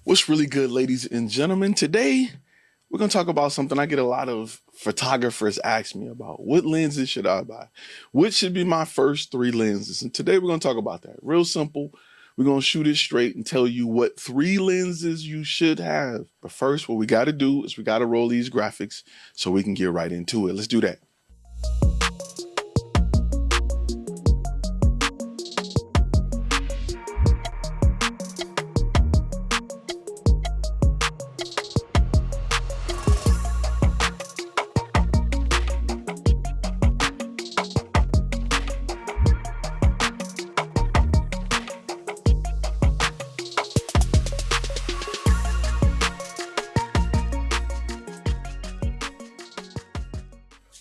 What's really good, ladies and gentlemen? Today, we're going to talk about something I get a lot of photographers ask me about. What lenses should I buy? Which should be my first 3 lenses? And today we're going to talk about that. Real simple. We're going to shoot it straight and tell you what 3 lenses you should have. But first, what we got to do is we got to roll these graphics so we can get right into it. Let's do that.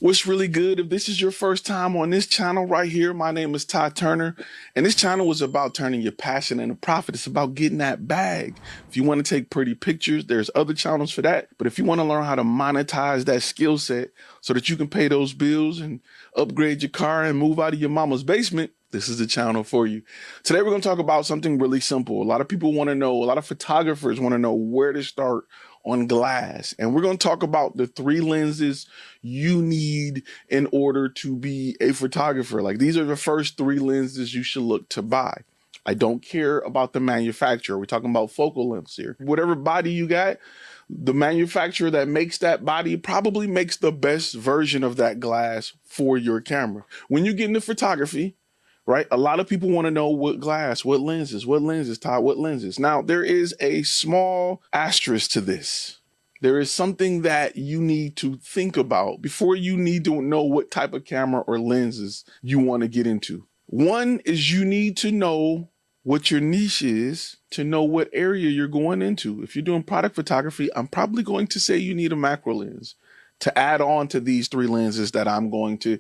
What's really good? If this is your first time on this channel right here, my name is Ty Turner, and this channel is about turning your passion into profit. It's about getting that bag. If you want to take pretty pictures, there's other channels for that. But if you want to learn how to monetize that skill set so that you can pay those bills and upgrade your car and move out of your mama's basement, this is the channel for you. Today, we're going to talk about something really simple. A lot of people want to know, a lot of photographers want to know where to start on glass. And we're going to talk about the 3 lenses you need in order to be a photographer. Like, these are the first 3 lenses you should look to buy. I don't care about the manufacturer. We're talking about focal lengths here. Whatever body you got, the manufacturer that makes that body probably makes the best version of that glass for your camera. When you get into photography, right? A lot of people want to know what glass, what lenses, Todd, what lenses. Now, there is a small asterisk to this. There is something that you need to think about before you need to know what type of camera or lenses you want to get into. One is you need to know what your niche is to know what area you're going into. If you're doing product photography, I'm probably going to say you need a macro lens to add on to these 3 lenses that I'm going to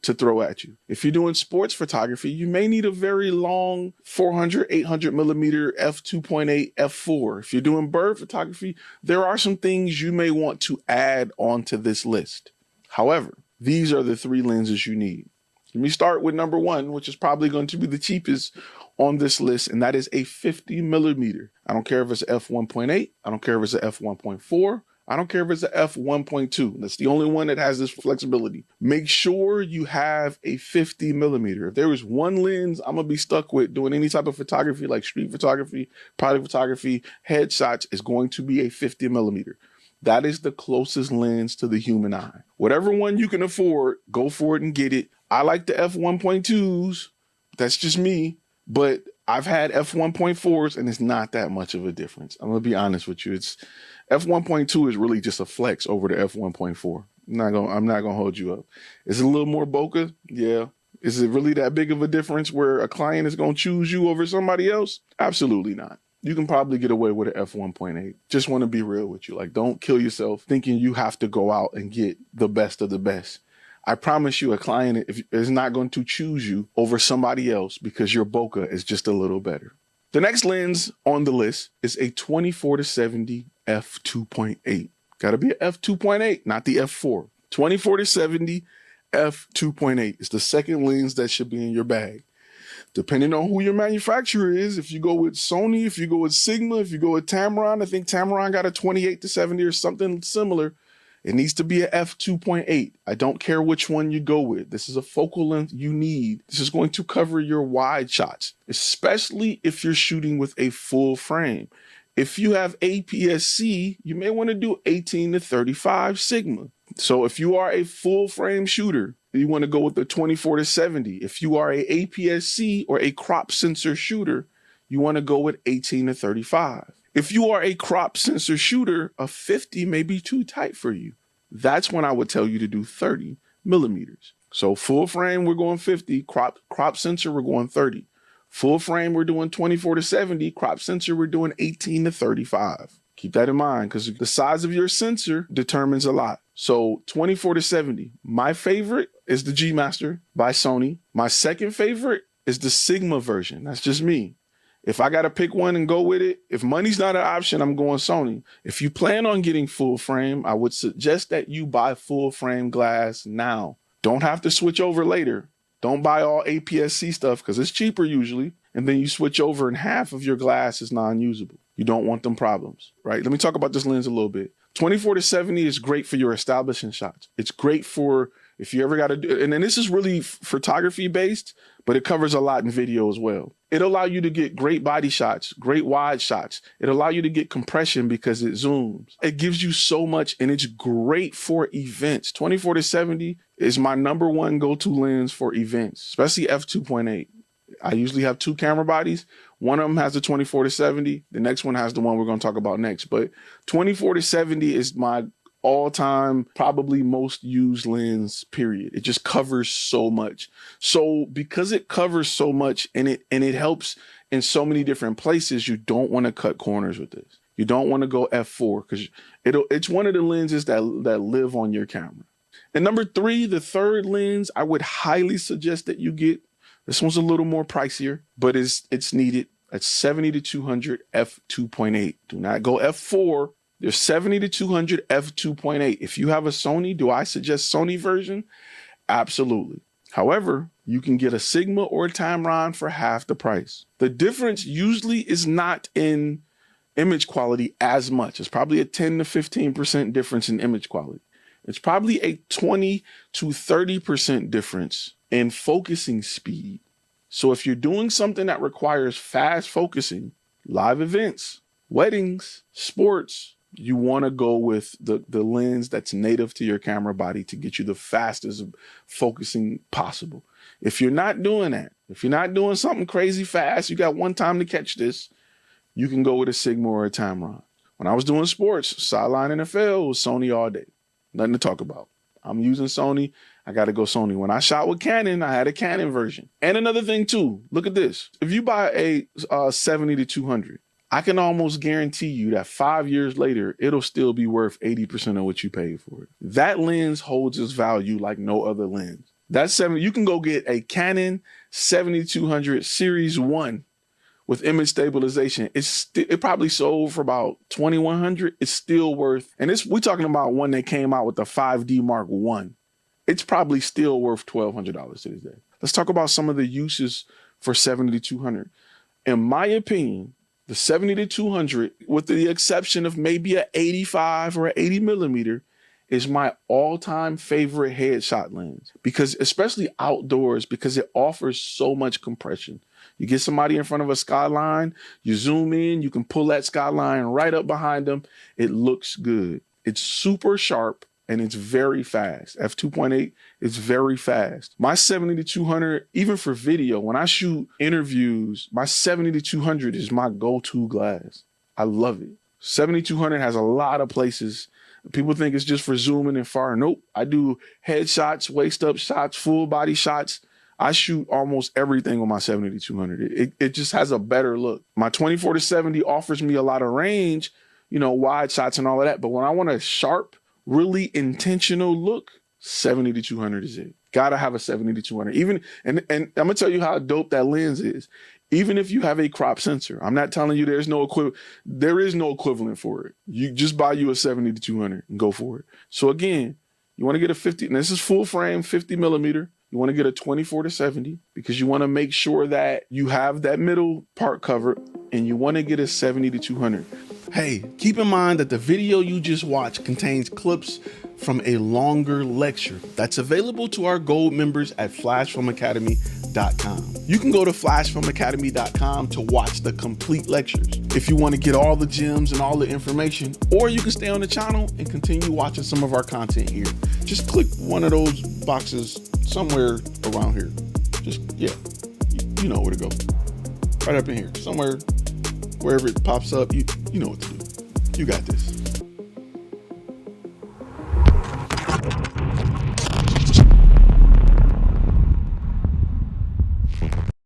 throw at you. If you're doing sports photography, you may need a very long 400, 800 millimeter f2.8, f4. If you're doing bird photography, there are some things you may want to add onto this list. However, these are the 3 lenses you need. Let me start with number 1, which is probably going to be the cheapest on this list, and that is a 50 millimeter. I don't care if it's a f1.8. I don't care if it's a f1.4. I don't care if it's a f1.2. That's the only one that has this flexibility. Make sure you have a 50 millimeter. If there is one lens I'm gonna be stuck with doing any type of photography, like street photography, product photography, headshots, is going to be a 50 millimeter. That is the closest lens to the human eye. Whatever one you can afford, go for it and get it. I like the f1.2s. That's just me. But I've had f1.4s and it's not that much of a difference. I'm gonna be honest with you. It's f1.2 is really just a flex over the f1.4. I'm not gonna hold you up. Is it a little more bokeh? Yeah. Is it really that big of a difference where a client is gonna choose you over somebody else? Absolutely not. You can probably get away with an f1.8. Just want to be real with you. Like, don't kill yourself thinking you have to go out and get the best of the best. I promise you, a client is not going to choose you over somebody else because your bokeh is just a little better. The next lens on the list is a 24-70 f2.8. Got to be an f2.8, not the f4. 24-70 f2.8 is the second lens that should be in your bag. Depending on who your manufacturer is, if you go with Sony, if you go with Sigma, if you go with Tamron, I think Tamron got a 28-70 or something similar. It needs to be a f2.8. I don't care which one you go with. This is a focal length you need. This is going to cover your wide shots, especially if you're shooting with a full frame. If you have APS-C, you may want to do 18-35 Sigma. So if you are a full frame shooter, you want to go with the 24-70. If you are a APS-C or a crop sensor shooter, you want to go with 18-35. If you are a crop sensor shooter, a 50 may be too tight for you. That's when I would tell you to do 30 millimeters. So full frame, we're going 50. Crop sensor, we're going 30. Full frame, we're doing 24-70. Crop sensor, we're doing 18-35. Keep that in mind because the size of your sensor determines a lot. So 24-70. My favorite is the G Master by Sony. My second favorite is the Sigma version. That's just me. If I got to pick one and go with it, if money's not an option, I'm going Sony. If you plan on getting full frame, I would suggest that you buy full frame glass now. Don't have to switch over later. Don't buy all APS-C stuff because it's cheaper usually. And then you switch over and half of your glass is non-usable. You don't want them problems, right? Let me talk about this lens a little bit. 24-70 is great for your establishing shots. It's great for if you ever got to do, and then this is really photography based, but it covers a lot in video as well. It'll allow you to get great body shots, great wide shots. It'll allow you to get compression because it zooms. It gives you so much, and it's great for events. 24-70 is my #1 go-to lens for events, especially f2.8. I usually have 2 camera bodies. One of them has the 24-70. The next one has the one we're going to talk about next. But 24-70 is my all-time, probably most used lens, period. It just covers so much. So because it covers so much and it helps in so many different places, you don't want to cut corners with this. You don't want to go f4 because it's one of the lenses that live on your camera. And #3, the third lens, I would highly suggest that you get. This one's a little more pricier, but it's needed. It's 70-200 f2.8. Do not go f4. There's 70-200 f2.8. If you have a Sony, do I suggest Sony version? Absolutely. However, you can get a Sigma or a Tamron for half the price. The difference usually is not in image quality as much. It's probably a 10 to 15% difference in image quality. It's probably a 20 to 30% difference in focusing speed. So if you're doing something that requires fast focusing, live events, weddings, sports, you want to go with the lens that's native to your camera body to get you the fastest focusing possible. If you're not doing that, if you're not doing something crazy fast, you got one time to catch this, you can go with a Sigma or a Tamron. When I was doing sports, sideline NFL was Sony all day. Nothing to talk about. I'm using Sony. I got to go Sony. When I shot with Canon, I had a Canon version. And another thing too, look at this. If you buy a 70-200, I can almost guarantee you that 5 years later, it'll still be worth 80% of what you paid for it. That lens holds its value like no other lens. That 70, you can go get a Canon 70-200 Series 1 with image stabilization. It probably sold for about $2,100. It's still worth, and we're talking about one that came out with the 5D Mark I. It's probably still worth $1,200 to this day. Let's talk about some of the uses for 70-200. In my opinion, the 70-200, with the exception of maybe an 85 or an 80 millimeter, is my all-time favorite headshot lens, because especially outdoors, because it offers so much compression. You get somebody in front of a skyline, you zoom in, you can pull that skyline right up behind them. It looks good. It's super sharp and it's very fast. F2.8 is very fast. My 70-200, even for video, when I shoot interviews, my 70-200 is my go-to glass. I love it. 70-200 has a lot of places. People think it's just for zooming and far. Nope. I do headshots, waist up shots, full body shots. I shoot almost everything on my 70-200. It just has a better look. My 24-70 offers me a lot of range, wide shots and all of that. But when I want a sharp, really intentional look, 70-200 is it. Gotta have a 70-200. Even, and I'm gonna tell you how dope that lens is. Even if you have a crop sensor, I'm not telling you there is no equivalent for it. You just buy you a 70-200 and go for it. So again, you want to get a 50, and this is full frame, 50 millimeter. You want to get a 24-70 because you want to make sure that you have that middle part covered, and you want to get a 70-200. Hey, keep in mind that the video you just watched contains clips from a longer lecture that's available to our gold members at flashfilmacademy.com. You can go to flashfilmacademy.com to watch the complete lectures if you want to get all the gems and all the information, or you can stay on the channel and continue watching some of our content here. Just click one of those boxes somewhere around here. Just, yeah, you know where to go. Right up in here, somewhere, wherever it pops up, you know what to do. You got this.